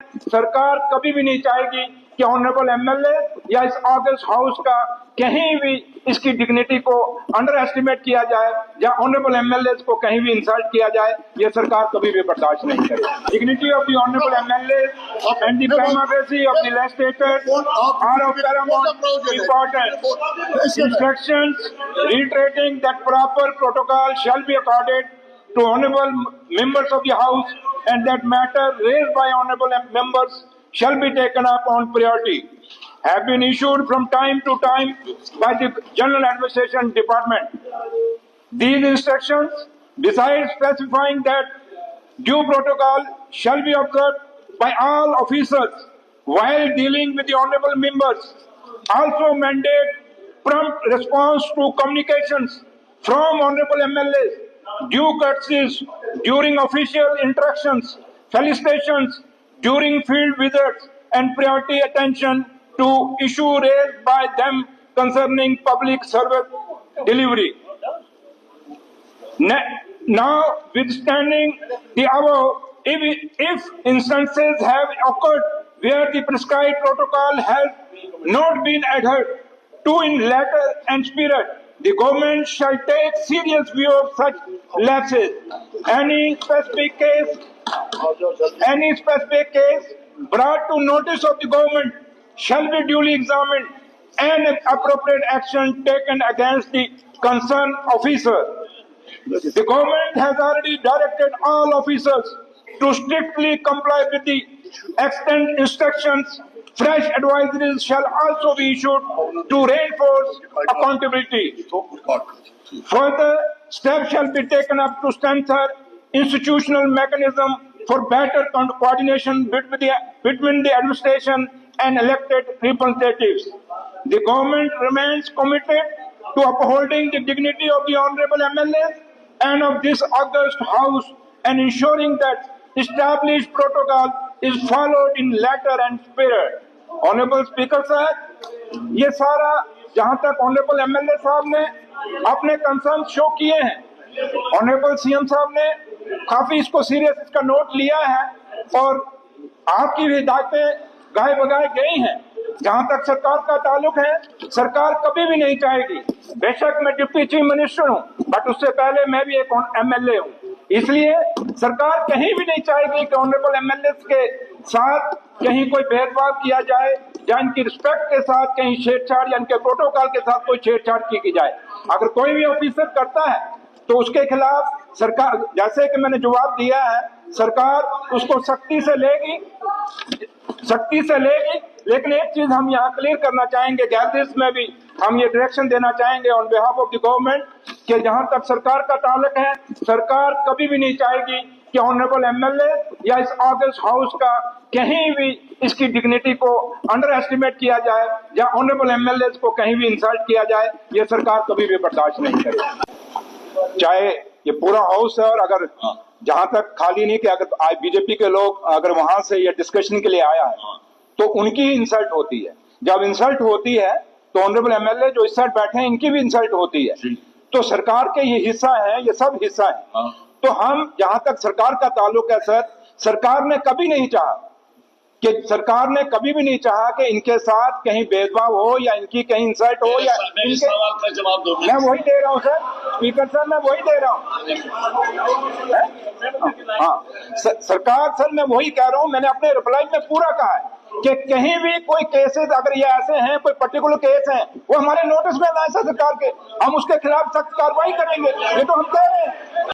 सरकार कभी भी नहीं चाहेगी कि ऑनरेबल एमएलए या इस ऑगस्ट हाउस का कहीं भी इसकी डिग्निटी को अंडर एस्टिमेट किया जाए या ऑनरेबल एमएलए को कहीं भी इंसल्ट किया जाए, ये सरकार कभी भी बर्दाश्त नहीं करेगी। Dignity of the honourable MLA and the primacy of the legislator are of paramount importance. Instructions reiterating that proper protocol shall be accorded to honorable members of the house and that matter raised by honorable members shall be taken up on priority have been issued from time to time by the General Administration Department. These instructions, besides specifying that due protocol shall be observed by all officers while dealing with the honorable members, also mandate prompt response to communications from honorable MLAs, due courtesies during official interactions, felicitations during field visits, and priority attention to issue raised by them concerning public service delivery. Now, withstanding the above, if instances have occurred where the prescribed protocol has not been adhered to in letter and spirit, the government shall take serious view of such lapses. Any specific case brought to notice of the government shall be duly examined and appropriate action taken against the concerned officer. The government has already directed all officers to strictly comply with the extant instructions. Fresh advisories shall also be issued to reinforce accountability. Further steps shall be taken up to strengthen institutional mechanism for better coordination between the administration and elected representatives. The government remains committed to upholding the dignity of the honorable MLAs and of this august house and ensuring that established protocol is followed in letter and spirit. Honourable speaker साहब, ये सारा जहां तक honourable MLA साहब ने अपने concern show किए हैं, ऑनरेबल सीएम साहब ने काफी इसको सीरियस इसका नोट लिया है और आपकी भी हिदायतें गाय बगाए गई हैं। जहां तक सरकार का ताल्लुक है, सरकार कभी भी नहीं चाहेगी, बेशक मैं डिप्टी चीफ मिनिस्टर हूं, बट उससे पहले मैं भी एक एमएलए हूं, इसलिए सरकार कहीं भी नहीं चाहेगी कि ऑनरेबल एमएलए के साथ कहीं कोई भेदभाव किया जाए या इनकी रिस्पेक्ट के साथ कहीं छेड़छाड़ या इनके प्रोटोकॉल के साथ कोई छेड़छाड़ की जाए। अगर कोई भी ऑफिसर करता है तो उसके खिलाफ सरकार, जैसे कि मैंने जवाब दिया है, सरकार उसको सख्ती से लेगी। लेकिन एक चीज हम यहाँ क्लियर करना चाहेंगे, गैलरीज में भी हम ये डायरेक्शन देना चाहेंगे on behalf of the government कि जहां तक सरकार का ताल्लुक है, सरकार कभी भी नहीं चाहेगी कि ऑनरेबल एमएलए या इस ऑगस्ट हाउस का कहीं भी इसकी डिग्निटी को अंडर एस्टिमेट किया जाए या ऑनरेबल एमएलए को कहीं भी इंसल्ट किया जाए, ये सरकार कभी भी बर्दाश्त नहीं करेगी। चाहे ये पूरा हाउस है, और अगर जहां तक खाली नहीं कि अगर बीजेपी के लोग अगर वहां से ये डिस्कशन के लिए आया है तो उनकी इंसल्ट होती है। जब इंसल्ट होती है तो ऑनरेबल एमएलए जो इस साइड बैठे हैं इनकी भी इंसल्ट होती है। तो सरकार के ये हिस्सा है, ये सब हिस्सा है। तो हम जहां तक सरकार का ताल्लुक है सर, सरकार ने कभी नहीं चाहा कि इनके साथ कहीं भेदभाव हो या इनकी कहीं इंसल्ट हो या इनके सवाल का जवाब दो। मैं वही दे रहा हूं सर, स्पीकर सर, मैं वही दे रहा हूं। हाँ सरकार सर, मैं वही कह रहा हूं, मैंने अपने रिप्लाई में पूरा कहा है कि कहीं भी कोई केसेस अगर ये ऐसे हैं, कोई पर्टिकुलर केस हैं, वो हमारे नोटिस में लाए सरकार के, हम उसके खिलाफ सख्त कार्रवाई करेंगे। ये तो हम कह रहे हैं।